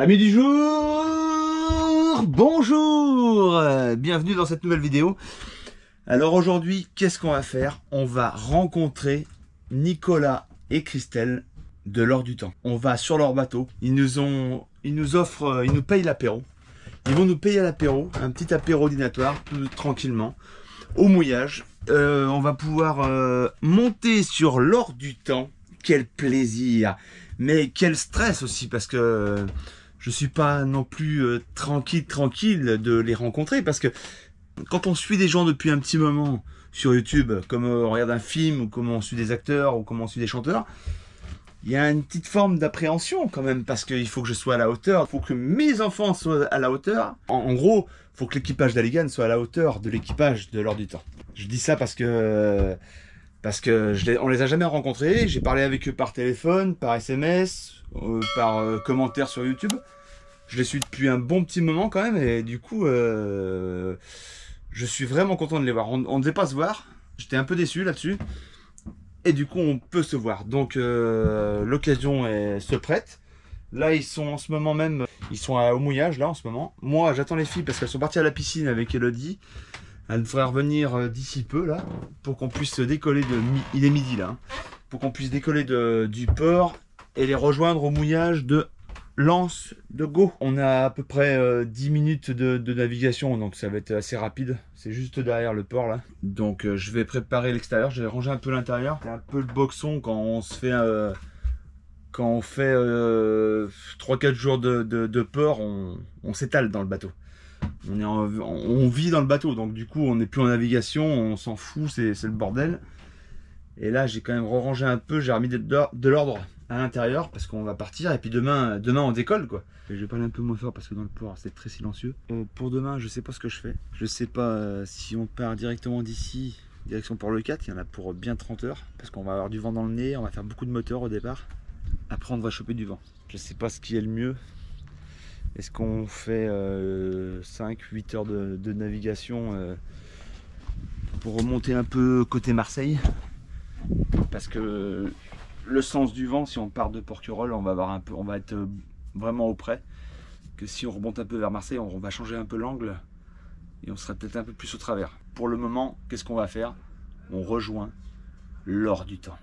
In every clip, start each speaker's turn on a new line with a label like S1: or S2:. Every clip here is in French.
S1: Amis du jour, bonjour, bienvenue dans cette nouvelle vidéo. Alors aujourd'hui, qu'est-ce qu'on va faire? On va rencontrer Nicolas et Christelle de l'Or du Temps. On va sur leur bateau, ils nous payent l'apéro. Ils vont nous payer l'apéro, un petit apéro dînatoire, tout tranquillement, au mouillage. On va pouvoir monter sur l'Or du Temps. Quel plaisir, mais quel stress aussi, parce que je suis pas non plus tranquille de les rencontrer, parce que quand on suit des gens depuis un petit moment sur YouTube, comme on regarde un film, ou comme on suit des acteurs, ou comme on suit des chanteurs, il y a une petite forme d'appréhension quand même, parce qu'il faut que je sois à la hauteur, il faut que mes enfants soient à la hauteur. En gros, il faut que l'équipage d'Alligan soit à la hauteur de l'équipage de l'Or du Temps. Je dis ça parce que on les a jamais rencontrés. J'ai parlé avec eux par téléphone, par SMS, par commentaire sur YouTube. Je les suis depuis un bon petit moment quand même, et du coup je suis vraiment content de les voir. On ne devait pas se voir, j'étais un peu déçu là-dessus, et du coup on peut se voir, donc l'occasion se prête. Là ils sont en ce moment même, ils sont au mouillage là en ce moment. Moi j'attends les filles parce qu'elles sont parties à la piscine avec Elodie. Elle devrait revenir d'ici peu là, pour qu'on puisse décoller il est midi là, hein, pour qu'on puisse décoller du port et les rejoindre au mouillage de Lens de Gau. On a à peu près 10 minutes de navigation, donc ça va être assez rapide. C'est juste derrière le port là. Donc je vais préparer l'extérieur, je vais ranger un peu l'intérieur. C'est un peu le boxon quand on se fait quand on fait 3-4 jours de port, on s'étale dans le bateau. On vit dans le bateau, donc du coup on n'est plus en navigation, on s'en fout, c'est le bordel. Et là j'ai quand même rangé un peu, j'ai remis de l'ordre à l'intérieur parce qu'on va partir, et puis demain on décolle quoi. Et je vais parler un peu moins fort parce que dans le port c'est très silencieux. Pour demain je sais pas ce que je fais, je sais pas si on part directement d'ici direction Port-le 4, il y en a pour bien 30 heures parce qu'on va avoir du vent dans le nez, on va faire beaucoup de moteurs au départ, après on va choper du vent. Je sais pas ce qui est le mieux. Est-ce qu'on fait 5-8 heures de navigation pour remonter un peu côté Marseille? Parce que le sens du vent, si on part de Porquerolles, on va être vraiment auprès. Que si on remonte un peu vers Marseille, on va changer un peu l'angle et on sera peut-être un peu plus au travers. Pour le moment, qu'est-ce qu'on va faire? On rejoint l'Or du Temps.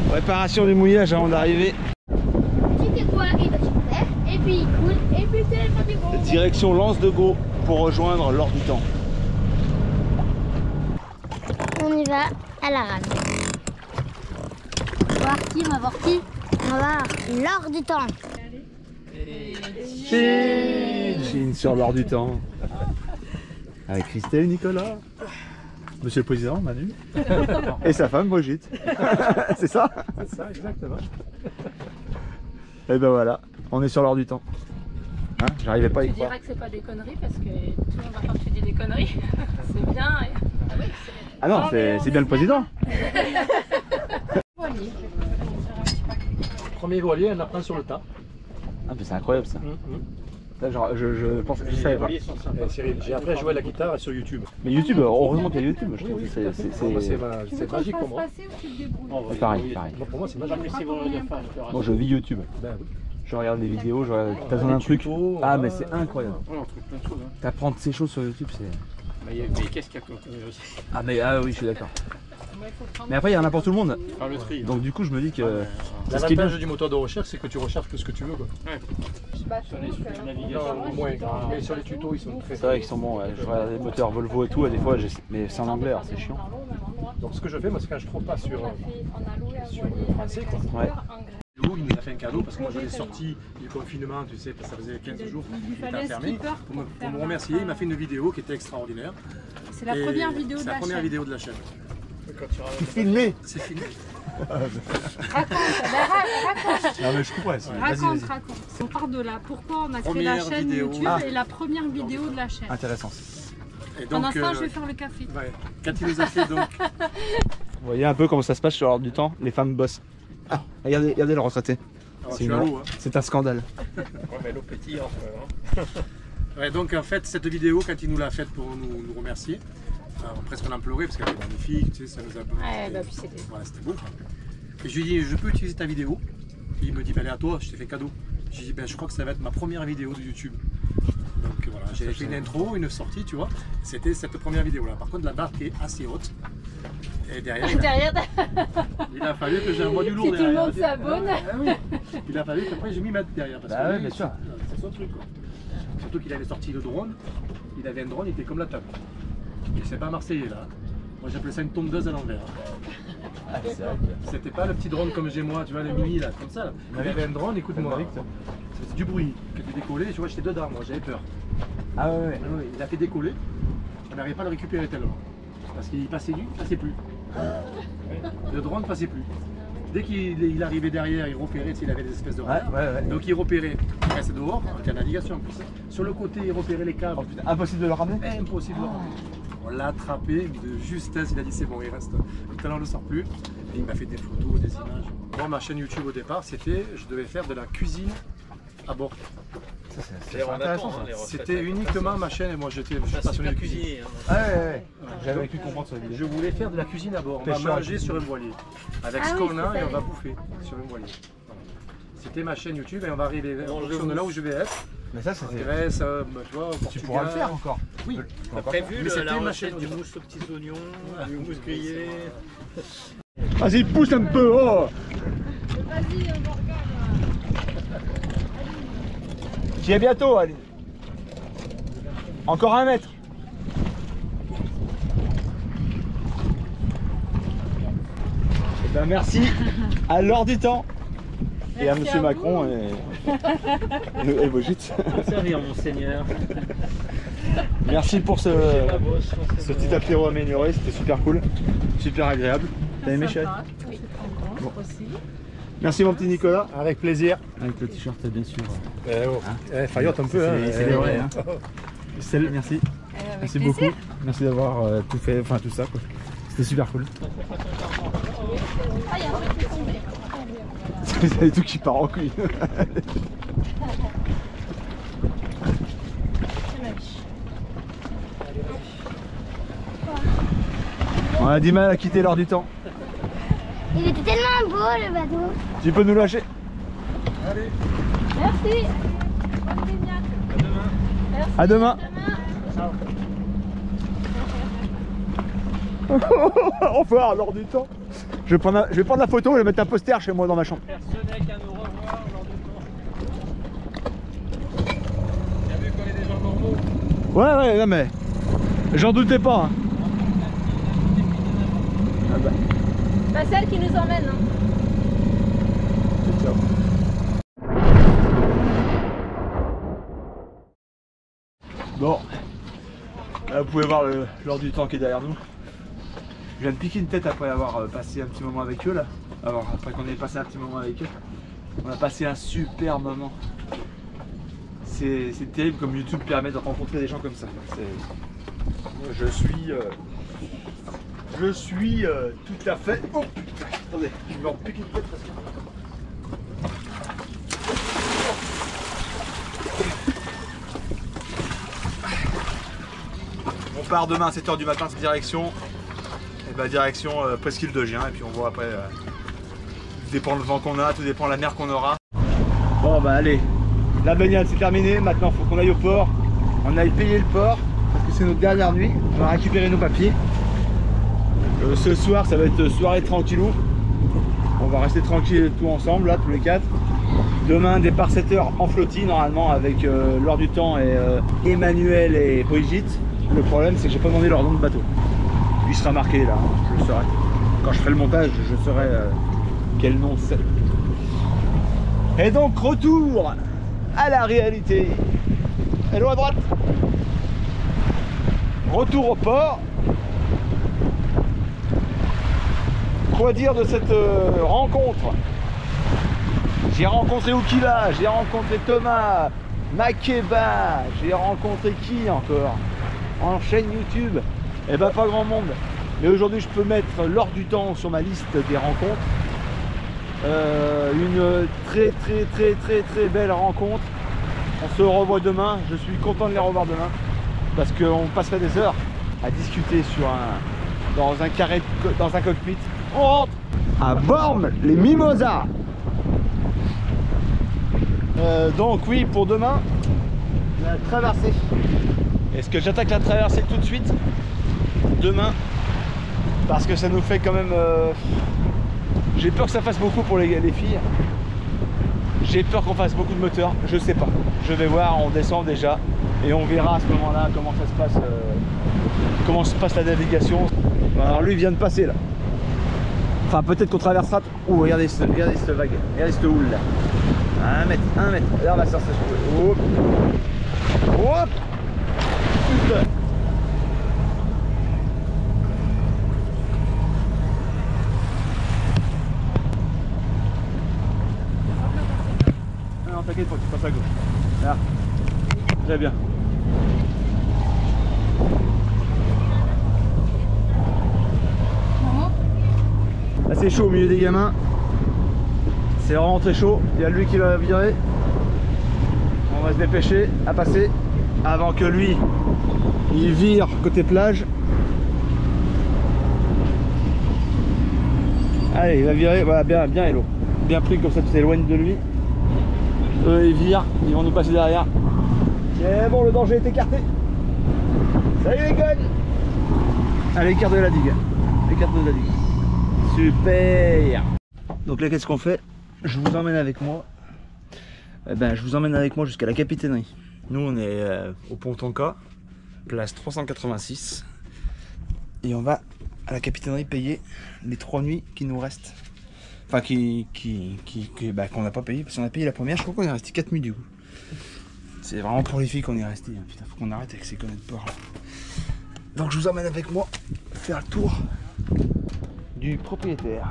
S1: Préparation du mouillage avant d'arriver.
S2: Et puis il coule, et puis c'est le du gros.
S1: Direction Lens de Gau pour rejoindre l'Or du Temps.
S2: On y va à la rame. On va voir qui? On va voir l'Or du Temps.
S1: Chine sur l'Or du Temps. Avec Christelle et Nicolas. Monsieur le Président, Manu. Et sa femme, Brigitte. C'est ça?
S3: C'est ça, exactement.
S1: Et ben voilà, on est sur l'Or du Temps. Hein, j'arrivais pas à y croire.
S4: Tu dirais que c'est pas des conneries parce que tout le monde va croire que tu dis des conneries. C'est bien.
S1: Ah non, c'est bien le Président.
S3: Premier voilier, on apprend sur le tas.
S1: Ah mais c'est incroyable ça. Là, genre, je pense que je savais pas.
S3: Cyril, j'ai appris à jouer à la guitare sur YouTube.
S1: Mais YouTube, heureusement qu'il y a YouTube. Je trouve que
S3: c'est magique pour moi.
S1: Pareil.
S3: Pour moi, c'est magique.
S1: Bon, je vis YouTube.
S3: Ben oui.
S1: Je regarde des vidéos, t'as besoin d'un truc. Ah mais c'est incroyable. T'apprends ces choses sur YouTube, c'est...
S5: Mais qu'est-ce qu'il y a comme aussi?
S1: Ah mais oui, je suis d'accord. Mais après il y en a pour tout le monde.
S5: Faire le tri.
S1: Donc du coup je me dis que...
S3: L'avantage du moteur de recherche, c'est que tu recherches tout ce que tu veux, quoi.
S5: Ouais. Sur les sujets de navigation.
S3: Non, moins. Mais sur les tutos, ils sont très...
S1: C'est vrai qu'ils sont bons, ouais. Je regarde les moteurs Volvo et tout, des fois, mais c'est en anglais, alors c'est chiant.
S3: Donc ce que je fais, moi, c'est quand je trouve pas sur sur le français quoi.
S1: Ouais.
S3: Il nous a fait un cadeau parce que moi je l'ai sorti du confinement, tu sais, parce que ça faisait 15 jours qu'il était enfermé. Pour me remercier, il m'a fait une vidéo qui était extraordinaire.
S4: C'est la première vidéo de
S3: C'est
S4: la
S3: la première
S4: chaîne.
S3: vidéo de la chaîne.
S1: C'est filmé.
S3: C'est filmé.
S4: Raconte, raconte,
S1: Non mais je comprends. Vas-y,
S4: raconte,
S1: vas-y.
S4: raconte. On part de là. Pourquoi on a créé
S3: Première
S4: la chaîne
S3: vidéo.
S4: YouTube
S1: Ah.
S4: et la première vidéo de la chaîne.
S1: Intéressant.
S3: Et
S4: Pendant
S3: donc,
S4: ce temps, je vais faire le café.
S3: ouais, quand il nous a fait donc.
S1: Vous voyez un peu comment ça se passe sur l'ordre du temps, les femmes bossent. Ah, regardez le retraité.
S3: Alors,
S1: C'est
S3: je suis à l'eau, hein.
S1: C'est un scandale.
S5: Ouais, mais l'eau pétille
S3: Ouais, donc en fait, cette vidéo, quand il nous l'a faite pour nous remercier, presque on en pleurait parce qu'elle était magnifique, tu sais, ça nous a.
S4: Ouais, bah, puis c'était.
S3: Voilà, c'était beau. Quoi. Et je lui ai dit, je peux utiliser ta vidéo? Et il me dit, ben, allez à toi, je t'ai fait cadeau. J'ai dit, ben, je crois que ça va être ma première vidéo de YouTube. Donc voilà, j'ai fait une intro, une sortie, tu vois. C'était cette première vidéo là. Par contre, la barre est assez haute. Et derrière, il a fallu que j'ai un module lourd
S4: Si tout le
S3: derrière.
S4: monde s'abonne.
S3: Ah oui. Il a fallu qu'après je m'y mette derrière. Parce
S1: Bah
S3: que
S1: ouais,
S3: lui,
S1: bien sûr.
S3: c'est son truc quoi. Surtout qu'il avait sorti le drone. Il avait un drone, il était comme la table. Et c'est pas marseillais là. Moi j'appelais ça une tondeuse à l'envers.
S1: Ah, c'est vrai.
S3: C'était pas le petit drone comme j'ai moi, tu vois, le mini là, comme ça. Là. Il avait un drone, écoute-moi. C'était du bruit. Quand il décollait, tu vois, j'étais dedans, moi j'avais peur.
S1: Ah ouais, ouais.
S3: Ah oui, il a fait décoller. On n'arrivait pas à le récupérer tellement. Parce qu'il passait du, il passait plus. Le drone ne passait plus. Dès qu'il arrivait derrière, il repérait, il avait des espèces de radars.
S1: Ouais.
S3: Donc il repérait, il restait dehors, avec la navigation en plus. Sur le côté, il repérait les câbles.
S1: Oh putain, impossible de le ramener.
S3: Impossible de le ramener. On l'a attrapé de justesse, il a dit c'est bon, il reste. Tout à l'heure on ne le sort plus. Et il m'a fait des photos, des images. Moi, ma chaîne YouTube au départ, c'était, je devais faire de la cuisine à bord.
S1: C'est intéressant ça.
S3: C'était uniquement ma chaîne et moi je suis passionné de cuisine.
S5: cuisinier.
S1: Ah ouais. J'avais pu comprendre sur la vidéo.
S3: Je voulais faire de la cuisine à bord. On va
S1: Pêcheur.
S3: manger sur un voilier. Avec
S2: Ah
S3: ce
S2: oui,
S3: qu'on a
S2: c'est
S3: et
S2: ça.
S3: on va bouffer sur un voilier. Voilà. C'était ma chaîne YouTube et on va arriver en fonction de là où je vais être.
S1: Mais ça,
S3: En Grèce, tu vois, au Portugal.
S1: Tu pourras le faire encore.
S3: Oui.
S5: T'as prévu
S3: Mais c'était
S5: la
S3: ma
S5: recette
S3: chaîne
S5: du
S3: au
S5: mousse aux petits oignons, du mousse grillé.
S1: Vas-y, pousse un peu. Oh.
S4: Vas-y, on regarde.
S1: J'y ai bientôt, allez. Encore 1 mètre. Eh ben, merci à l'heure du temps et à
S4: Merci
S1: Monsieur
S4: à
S1: Macron et Brigitte.
S5: Servir, monseigneur.
S1: Merci pour ce
S5: La bosse,
S1: petit apéro amélioré, c'était super cool, super agréable. T'as aimé chérie?
S4: Oui,
S1: Bon.
S4: aussi.
S1: Merci mon petit Nicolas.
S3: Avec plaisir.
S1: Avec le t-shirt bien sûr.
S3: Faillotte un peu.
S1: C'est vrai. Hein. Celle, merci. Merci beaucoup. Merci d'avoir tout fait, enfin tout ça quoi. C'était super cool.
S2: Ah, il y a un truc qui est tombé.
S1: C'est tout qui part en couille. On a du mal à quitter l'heure du temps.
S2: Il était tellement beau le bateau.
S1: Tu peux nous lâcher?
S2: Merci.
S1: À demain. Au revoir à l'heure du temps. Je vais prendre la photo et mettre un poster chez moi dans ma chambre.
S5: Personne qu'à nous revoir lors du temps. T'as vu qu'on est des gens normaux?
S1: Ouais, non mais j'en doutais pas. Hein. Ah bah.
S4: Bah, celle qui nous emmène. Hein.
S1: Ciao. Bon, là vous pouvez voir l'heure du temps qui est derrière nous. Je viens de piquer une tête après avoir passé un petit moment avec eux là. Alors après qu'on ait passé un petit moment avec eux, on a passé un super moment. C'est terrible comme YouTube permet de rencontrer des gens comme ça. Je suis tout à fait... Oh putain, attendez, je vais en piquer une tête parce que... On part demain à 7 h du matin, cette direction. Et bah direction Presqu'île de Gien et puis on voit après. Tout dépend le vent qu'on a, tout dépend la mer qu'on aura. Bon bah allez, la baignade c'est terminé, maintenant il faut qu'on aille au port. On aille payer le port parce que c'est notre dernière nuit. On va récupérer nos papiers. Ce soir ça va être soirée tranquillou. On va rester tranquille tout ensemble là, tous les 4. Demain départ 7 h en flottille normalement avec l'heure du temps et Emmanuel et Brigitte. Le problème c'est que j'ai pas demandé leur nom de bateau. Il sera marqué là, je le saurai. Quand je ferai le montage, je saurai Quel nom c'est. Et donc retour à la réalité. Allons à droite. Retour au port. Quoi dire de cette rencontre? J'ai rencontré Oukila, j'ai rencontré Thomas, Makeba, j'ai rencontré qui encore en chaîne YouTube? Eh ben pas grand monde. Mais aujourd'hui je peux mettre l'heure du temps sur ma liste des rencontres. Une très belle rencontre. On se revoit demain, je suis content de les revoir demain. Parce qu'on passerait des heures à discuter sur dans un cockpit. On rentre à Bormes les Mimosas. Donc oui, pour demain, la traversée. Est-ce que j'attaque la traversée tout de suite demain? Parce que ça nous fait quand même... J'ai peur que ça fasse beaucoup pour les filles. J'ai peur qu'on fasse beaucoup de moteurs. Je sais pas. Je vais voir, on descend déjà. Et on verra à ce moment-là comment ça se passe. Comment se passe la navigation. Alors lui vient de passer là. Enfin peut-être qu'on traversera. Ouh, regardez cette vague. Regardez cette houle là. 1 mètre. Là on va sortir. Hop. Hop. Putain. Non, t'inquiète pas, tu passes à gauche. Là. Très bien. Là c'est chaud au milieu des gamins. C'est vraiment très chaud. Il y a lui qui va virer. On va se dépêcher à passer avant que lui il vire côté plage. Allez, il va virer. Voilà, bien hello. Bien pris comme ça, tu t'éloignes de lui. Eux ils virent, ils vont nous passer derrière. C'est bon, le danger est écarté. Salut les gars. Allez, écarte de la digue. Écarte de la digue. Super. Donc là, qu'est-ce qu'on fait? Je vous emmène avec moi. Je vous emmène avec moi jusqu'à la capitainerie. Nous, on est au pont Tonka, place 386. Et on va à la capitainerie payer les 3 nuits qui nous restent. Enfin, qu'on n'a pas payé, parce qu'on a payé la première. Je crois qu'on est resté 4 nuits du coup. C'est vraiment pour les filles qu'on est resté. Putain, faut qu'on arrête avec ces conneries de port là. Donc je vous emmène avec moi faire le tour du propriétaire.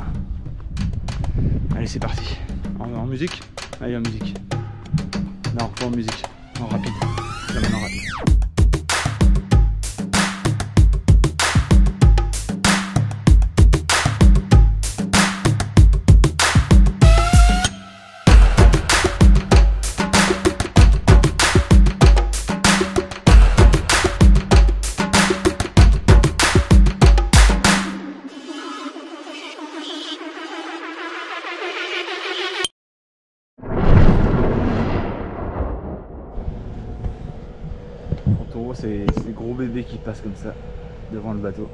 S1: Allez, c'est parti. En musique? Allez, en musique. Non, pas en musique. En rapide. Ça mène en rapide. C'est ces gros bébés qui passent comme ça devant le bateau.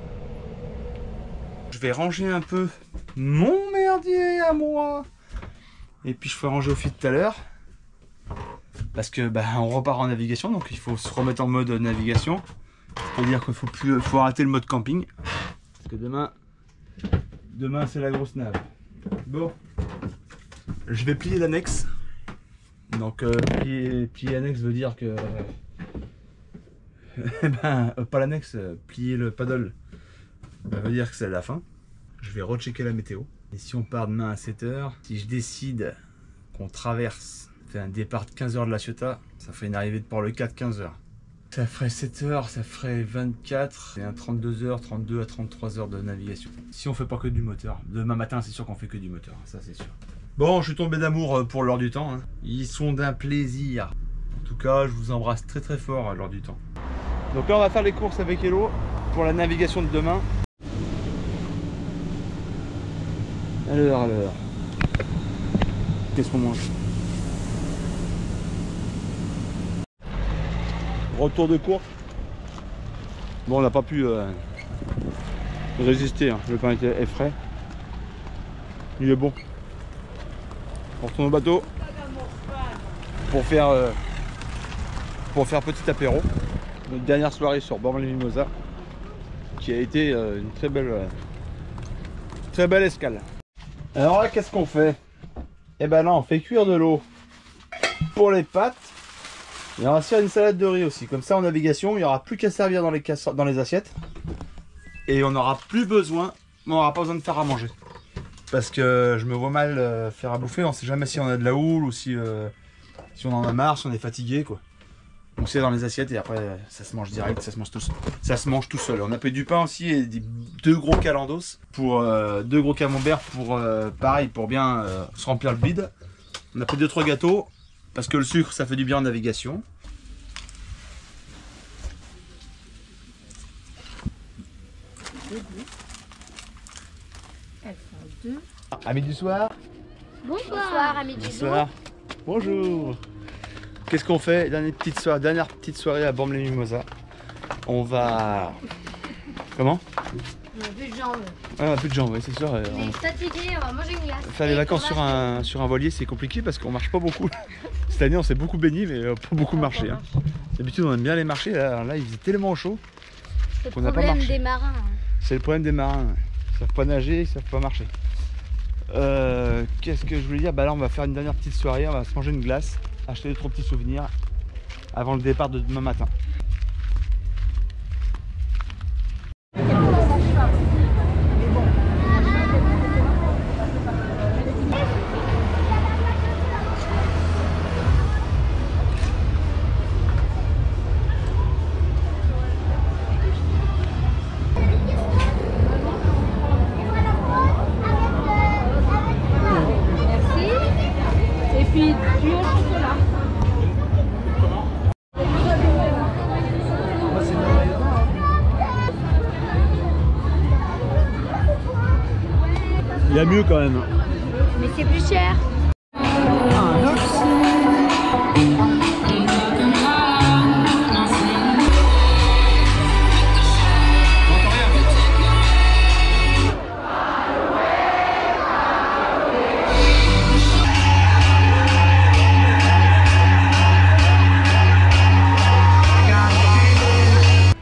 S1: Je vais ranger un peu mon merdier à moi. Et puis je ferai ranger au fil tout à l'heure. Parce que on repart en navigation, donc il faut se remettre en mode navigation. C'est-à-dire qu'il faut arrêter le mode camping. Parce que demain c'est la grosse nave. Bon, je vais plier l'annexe. Donc plier l'annexe veut dire que pas l'annexe, plier le paddle, veut dire que c'est la fin. Je vais rechecker la météo. Et si on part demain à 7 h, si je décide qu'on traverse, fait un départ de 15 h de La Ciotat, ça ferait une arrivée de Port-le-4 15 h. Ça ferait 7 h, ça ferait 24, c'est un 32 h, 32 à 33 h de navigation. Si on fait pas que du moteur. Demain matin, c'est sûr qu'on fait que du moteur, ça c'est sûr. Bon, je suis tombé d'amour pour l'heure du temps. Hein. Ils sont d'un plaisir. En tout cas, je vous embrasse très très fort à l'heure du temps. Donc là on va faire les courses avec Hello pour la navigation de demain. Alors, qu'est-ce qu'on mange? Retour de course. Bon, on n'a pas pu résister, hein. Le pain est frais. Il est bon. On retourne au bateau pour faire petit apéro. Notre dernière soirée sur Bormes-les-Mimosas, qui a été une très belle escale. Alors là, qu'est-ce qu'on fait? Eh ben là, on fait cuire de l'eau pour les pâtes. Et on va se faire une salade de riz aussi. Comme ça, en navigation, il n'y aura plus qu'à servir dans les assiettes. Et on n'aura plus besoin, on n'aura pas besoin de faire à manger. Parce que je me vois mal faire à bouffer. On ne sait jamais si on a de la houle ou si on en a marre, si on est fatigué, quoi. Donc c'est dans les assiettes et après ça se mange direct, ça se mange tout seul. Ça se mange tout seul. On a pris du pain aussi et deux gros calendos pour deux gros camemberts pour pareil pour bien se remplir le bide. On a pris 2-3 gâteaux parce que le sucre ça fait du bien en navigation.
S4: Elles font 2.
S1: Amis du soir.
S2: Bonsoir, amis du
S1: Bonsoir. Bonjour. Qu'est-ce qu'on fait? Dernière petite soirée à Bormes-les-Mimosas. On va... Comment?
S2: On a plus de jambes.
S1: Ouais, on a plus de jambes, oui, c'est sûr.
S2: On est fatigué, on va manger une glace.
S1: Faire les vacances sur un voilier, c'est compliqué parce qu'on marche pas beaucoup. Cette année, on s'est beaucoup baigné, mais pas beaucoup marché. Hein. D'habitude, on aime bien les marcher. Là, il faisait tellement chaud
S2: C'est
S1: qu'on
S2: le
S1: n'a pas
S2: problème
S1: marché.
S2: des marins.
S1: C'est le problème des marins. Ouais. Ils savent pas nager, ils savent pas marcher. Qu'est-ce que je voulais dire? Bah là, on va faire une dernière petite soirée. On va se manger une glace, acheter 2-3 petits souvenirs avant le départ de demain matin.
S4: Merci. Et puis du au chocolat.
S1: Il y a mieux quand même.
S2: Mais c'est plus cher.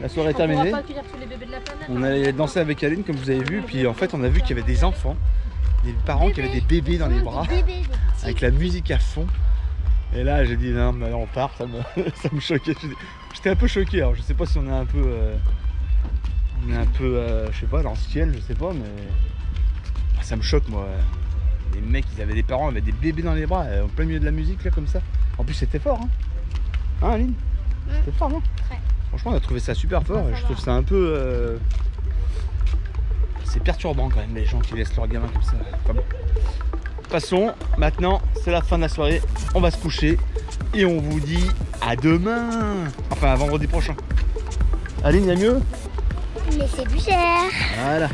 S1: La soirée est
S4: On pourra
S1: terminée.
S4: pas accueillir tous les bébés de la planète.
S1: On allait danser avec Aline comme vous avez vu. Puis en fait, on a vu qu'il y avait des enfants, des parents qui avaient des bébés dans les bras,
S2: Des bébés, des petits.
S1: avec la musique à fond. Et là, j'ai dit non, mais on part. Ça me choquait. J'étais un peu choqué. Alors, je sais pas si on est un peu, je sais pas, l'ancienne, je sais pas, mais ça me choque moi. Les mecs, ils avaient des parents, ils avaient des bébés dans les bras, en plein milieu de la musique là, comme ça. En plus, c'était fort, hein, hein Aline? C'était fort, non?
S2: Très.
S1: Franchement, on a trouvé ça super fort. Je trouve ça un peu, c'est perturbant quand même les gens qui laissent leurs gamins comme ça. Enfin bon. Passons, maintenant c'est la fin de la soirée, on va se coucher et on vous dit à demain, enfin à vendredi prochain. Aline, il y a mieux?
S2: Mais c'est plus cher.
S1: Voilà.